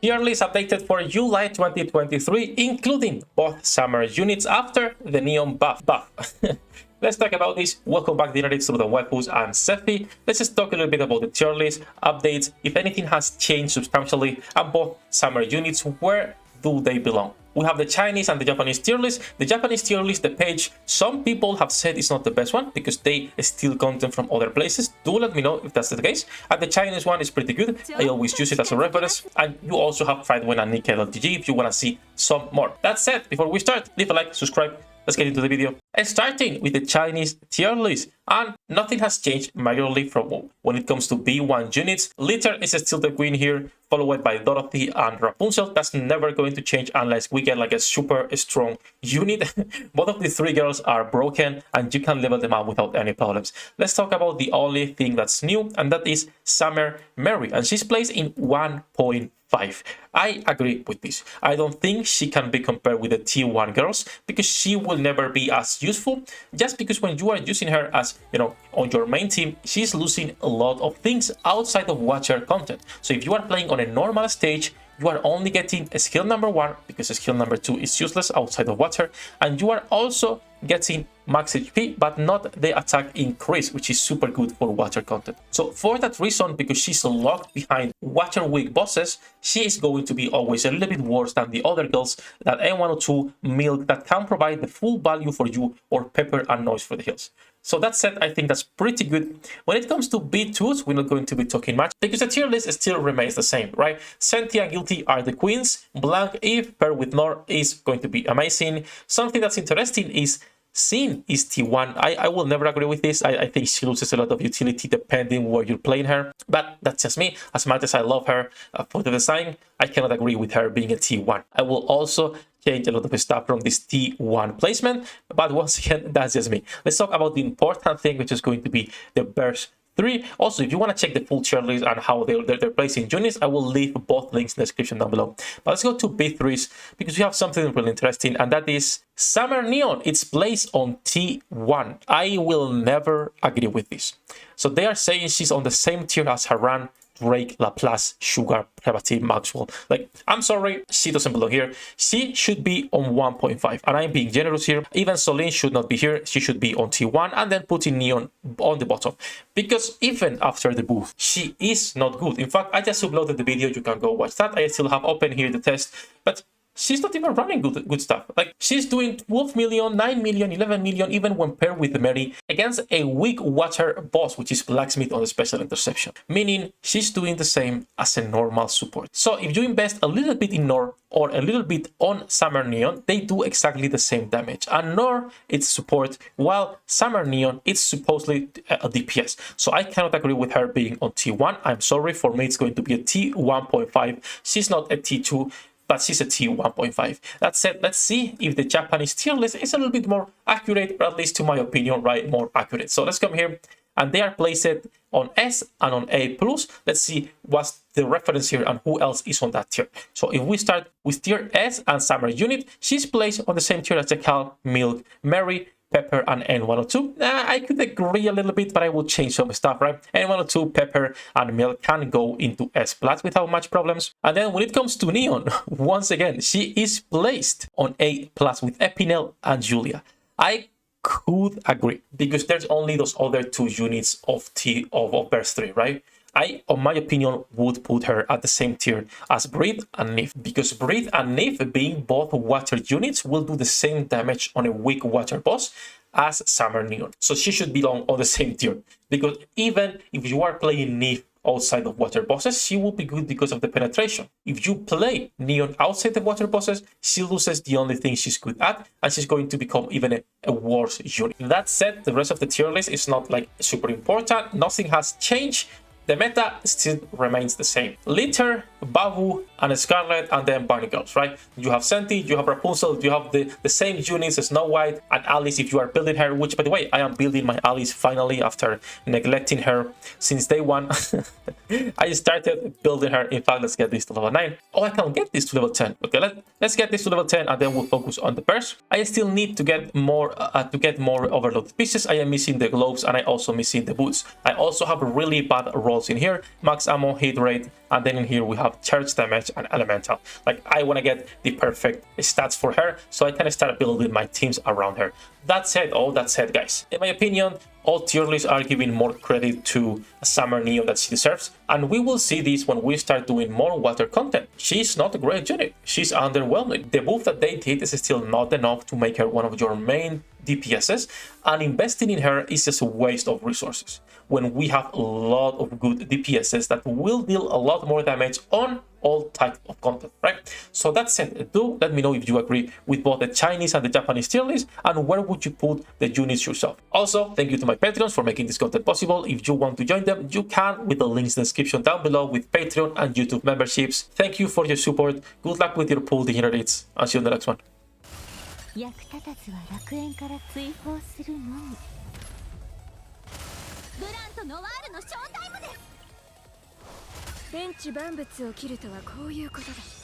Tier list updated for July 2023, including both summer units after the neon buff. Let's talk about this. Welcome back, dear nerds, to the Waifus and Sephi. Let's just talk a little bit about the tier list, updates, if anything has changed substantially, and both summer units, where do they belong? We have the Chinese and the Japanese tier list. The Japanese tier list, the page, some people have said it's not the best one because they steal content from other places. Do let me know if that's the case. And the Chinese one is pretty good. I always use it as a reference. And you also have Fightwin and NIKKE.gg if you want to see some more. That said, before we start, leave a like, subscribe. Let's get into the video. Starting with the Chinese tier list, and nothing has changed majorly from when it comes to B1 units. Litter is still the queen here, followed by Dorothy and Rapunzel. That's never going to change unless we get like a super strong unit. Both of the three girls are broken and you can level them up without any problems. Let's talk about the only thing that's new, and that is Summer Mary, and she's placed in 1.5. I agree with this. I don't think she can be compared with the T1 girls because she will never be as useful, just because when you are using her as, you know, on your main team, she's losing a lot of things outside of watcher content. So if you are playing on a normal stage, you are only getting a skill number 1 because skill number 2 is useless outside of water, and you are also getting max HP but not the attack increase, which is super good for water content. So for that reason, because she's locked behind water weak bosses, she is going to be always a little bit worse than the other girls that N102 milk that can provide the full value for you, or Pepper and Noise for the heals. So that said, I think that's pretty good. When it comes to B2s, we're not going to be talking much because the tier list still remains the same, right? Senti and Guilty are the queens. Blank Eve paired with Nor is going to be amazing. Something that's interesting is Sin is T1. I will never agree with this. I think she loses a lot of utility depending where you're playing her. But that's just me. As much as I love her for the design, I cannot agree with her being a T1. I will also change a lot of stuff from this T1 placement. But once again, that's just me. Let's talk about the important thing, which is going to be the burst 3. Also, if you want to check the full tier list and how they're placing units, I will leave both links in the description down below. But let's go to B3s because we have something really interesting, and that is Summer Neon. It's placed on T1. I will never agree with this. So they are saying she's on the same tier as Haran, Drake, Laplace, Sugar, Private, Maxwell. Like, I'm sorry, she doesn't belong here. She should be on 1.5, and I'm being generous here. Even Solene should not be here. She should be on T1, and then putting Neon on the bottom, because even after the buff, she is not good. In fact, I just uploaded the video. You can go watch that. I still have open here the test, but she's not even running good stuff. Like, she's doing 12 million, 9 million, 11 million, even when paired with Mary against a weak water boss, which is Blacksmith on the special interception. Meaning she's doing the same as a normal support. So if you invest a little bit in Nor or a little bit on Summer Neon, they do exactly the same damage. And Nor, it's support, while Summer Neon, it's supposedly a DPS. So I cannot agree with her being on T1. I'm sorry, for me it's going to be a T1.5. She's not a T2. But she's a T1.5. That said, let's see if the Japanese tier list is a little bit more accurate, or at least to my opinion, right, more accurate. So let's come here, and they are placed on S and on A+. Let's see what's the reference here and who else is on that tier. So if we start with tier S and Summer Unit, she's placed on the same tier as Jackal, Milk, Mary, Pepper, and N102. I could agree a little bit, but I will change some stuff, right? N102, Pepper, and Milk can go into S+ without much problems. And then when it comes to Neon, once again, she is placed on A+ with Epinel and Julia. I could agree because there's only those other 2 units of Burst 3, right? I, on my opinion, would put her at the same tier as Breathe and Nif, because Breathe and Nif, being both water units, will do the same damage on a weak water boss as Summer Neon. So she should belong on the same tier, because even if you are playing Nif outside of water bosses, she will be good because of the penetration. If you play Neon outside the water bosses, she loses the only thing she's good at, and she's going to become even a worse unit. That said, the rest of the tier list is not like super important. Nothing has changed. The meta still remains the same. Litter, Babu, and Scarlet, and then Bunny Girls, right? You have Senti, you have Rapunzel, you have the same units as Snow White, and Alice if you are building her, which, by the way, I am building my Alice finally after neglecting her since day 1. I started building her. In fact, let's get this to level 9. Oh, I can get this to level 10. Okay, let's get this to level 10, and then we'll focus on the burst. I still need to get more overloaded pieces. I am missing the gloves, and I also missing the boots. I also have a really bad roll rolls in here, max ammo, hit rate, and then in here we have charge damage and elemental. Like, I want to get the perfect stats for her, so I can start building my teams around her. That said, all that said, guys, in my opinion, all tier lists are giving more credit to Summer Neon that she deserves, and we will see this when we start doing more water content. She's not a great unit, she's underwhelming. The buff that they did is still not enough to make her one of your main DPSs, and investing in her is just a waste of resources when we have a lot of good DPSs that will deal a lot more damage on all types of content, right? So that said, do let me know if you agree with both the Chinese and the Japanese tier list, and where would you put the units yourself. Also, thank you to my Patreons for making this content possible. If you want to join them, you can with the links in the description down below with Patreon and YouTube memberships. Thank you for your support. Good luck with your pool degenerates. I'll see you in the next one. 役立たずは楽園から追放するのみ。ブランとノワールのショータイムです。天地万物を切るとはこういうことだ。